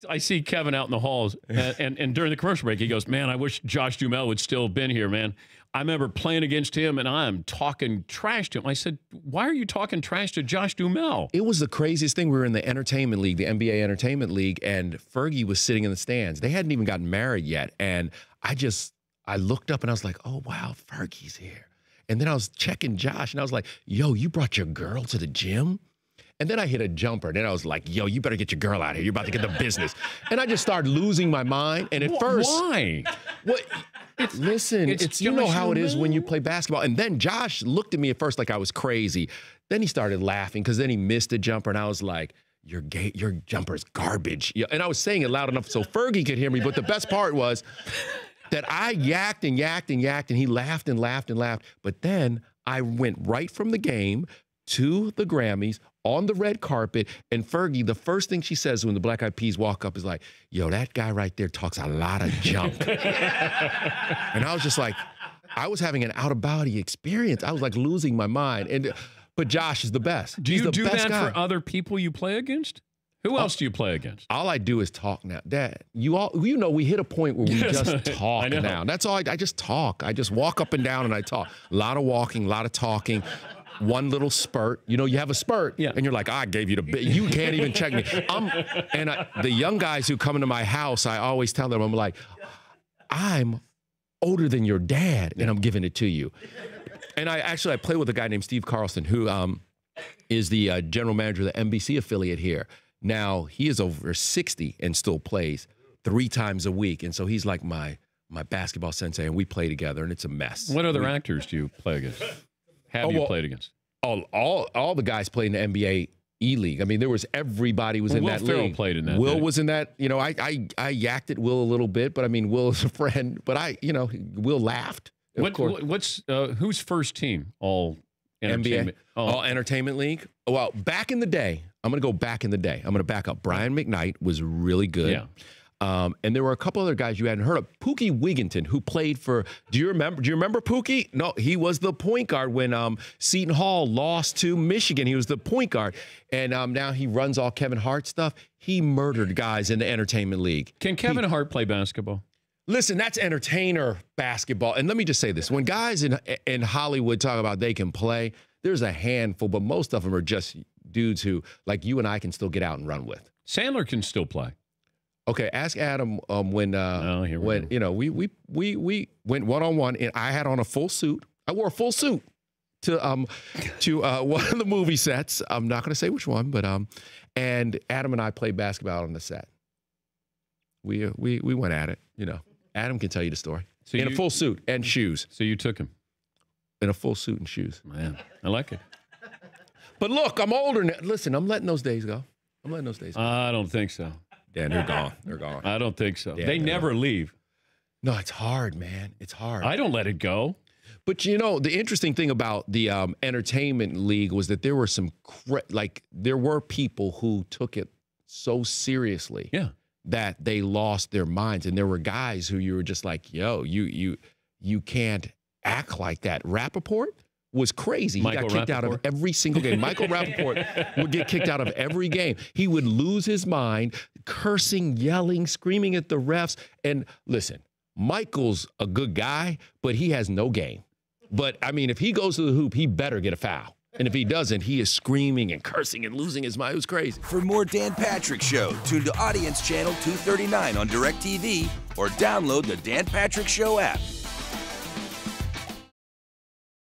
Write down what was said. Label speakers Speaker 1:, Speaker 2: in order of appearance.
Speaker 1: I see Kevin out in the halls, and during the commercial break, he goes, man, I wish Josh Duhamel would still have been here, man. I remember playing against him, and I'm talking trash to him. I said, why are you talking trash to Josh Duhamel?
Speaker 2: It was the craziest thing. We were in the entertainment league, the NBA entertainment league, and Fergie was sitting in the stands. They hadn't even gotten married yet, and I looked up, and I was like, oh, wow, Fergie's here. And then I was checking Josh, and I was like, yo, you brought your girl to the gym? And then I hit a jumper. Then I was like, yo, you better get your girl out of here. You're about to get the business. And I just started losing my mind. And at first.
Speaker 1: Why?
Speaker 2: What? Listen, it's you know how it is when you play basketball. And then Josh looked at me at first like I was crazy. Then he started laughing because then he missed a jumper. And I was like, your jumper's garbage. Yeah. And I was saying it loud enough so Fergie could hear me. But the best part was that I yacked and yacked and yacked. And he laughed and laughed and laughed. But then I went right from the game to the Grammys on the red carpet, and Fergie, the first thing she says when the Black Eyed Peas walk up is like, yo, that guy right there talks a lot of junk. And I was just like, I was having an out-of-body experience. I was like losing my mind. But Josh is the best.
Speaker 1: Do you do that for other people you play against? Who else do you play against?
Speaker 2: All I do is talk now. Dad, you know, we hit a point where we just talk now. That's all. I just talk. I just walk up and down and I talk. A lot of walking, a lot of talking. One little spurt. You know, you have a spurt, and you're like, I gave you the bit. You can't even check me. The young guys who come into my house, I always tell them, I'm like, I'm older than your dad, and I'm giving it to you. And I play with a guy named Steve Carlson, who is the general manager of the NBC affiliate here. Now, he is over 60 and still plays 3 times a week. And so he's like my basketball sensei, and we play together, and it's a mess.
Speaker 1: What other actors do you play against? Have you played against?
Speaker 2: All the guys played in the NBA E-League. I mean, everybody was in that league.
Speaker 1: Will Ferrell played in that.
Speaker 2: Will was in that. You know, I yacked at Will a little bit, but I mean, Will is a friend. But Will laughed.
Speaker 1: Who's first team? All
Speaker 2: NBA, all entertainment league. Well, back in the day, I'm going to go back in the day. I'm going to back up. Brian McKnight was really good.
Speaker 1: Yeah.
Speaker 2: And there were a couple other guys you hadn't heard of. Pookie Wigginton, who played for, do you remember Pookie? No, he was the point guard when Seton Hall lost to Michigan. He was the point guard. And now he runs all Kevin Hart stuff. He murdered guys in the entertainment league.
Speaker 1: Can Kevin Hart play basketball?
Speaker 2: Listen, that's entertainer basketball. And let me just say this. When guys in Hollywood talk about they can play, there's a handful, but most of them are just dudes who, like you and I, can still get out and run with.
Speaker 1: Sandler can still play.
Speaker 2: Okay, ask Adam when you know we went one-on-one and I had on a full suit. I wore a full suit to one of the movie sets. I'm not going to say which one, but and Adam and I played basketball on the set. We went at it. You know, Adam can tell you the story. So in a full suit and shoes.
Speaker 1: So you took him
Speaker 2: in a full suit and shoes.
Speaker 1: Man, I like it.
Speaker 2: But look, I'm older now. Listen, I'm letting those days go.
Speaker 1: I don't think so.
Speaker 2: Dan, they're gone. They're gone.
Speaker 1: I don't think so. They never leave.
Speaker 2: No, it's hard, man. It's hard.
Speaker 1: I don't let it go.
Speaker 2: But, you know, the interesting thing about the entertainment league was that there were there were people who took it so seriously that they lost their minds. And there were guys who you were just like, yo, you can't act like that. Rappaport was crazy. He got kicked out of every single game. Michael Rappaport would get kicked out of every game. He would lose his mind, cursing, yelling, screaming at the refs. And listen, Michael's a good guy, but he has no game. But, I mean, if he goes to the hoop, he better get a foul. And if he doesn't, he is screaming and cursing and losing his mind. It was crazy.
Speaker 3: For more Dan Patrick Show, tune to Audience Channel 239 on DirecTV or download the Dan Patrick Show app.